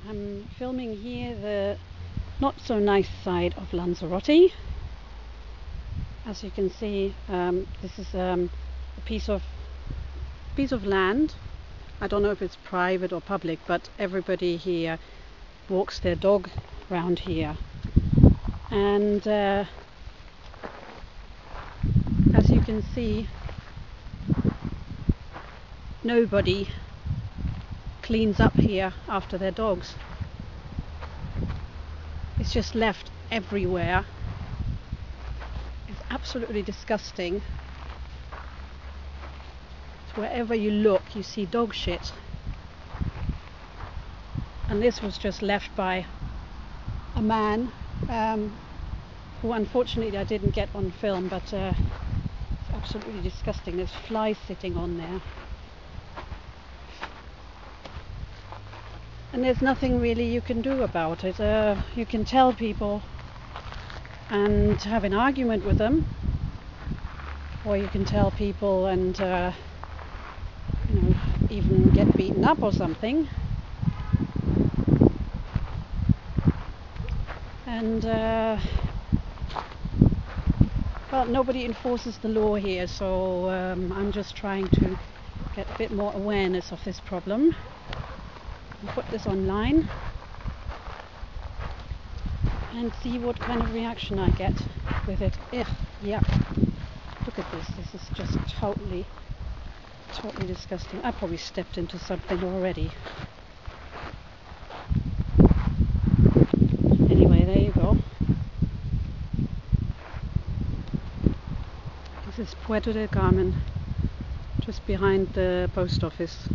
I'm filming here the not so nice side of Lanzarote. As you can see, this is a piece of land. I don't know if it's private or public, but everybody here walks their dog around here. And as you can see, nobody cleans up here after their dogs. It's just left everywhere. It's absolutely disgusting. So wherever you look, you see dog shit. And this was just left by a man who unfortunately I didn't get on film, but it's absolutely disgusting. There's flies sitting on there. And there's nothing really you can do about it. You can tell people and have an argument with them, or you can tell people and even get beaten up or something. And well, nobody enforces the law here, so I'm just trying to get a bit more awareness of this problem. I'll put this online and see what kind of reaction I get with it. Yeah, look at this. This is just totally disgusting. I probably stepped into something already. Anyway, there you go. This is Puerto del Carmen, just behind the post office.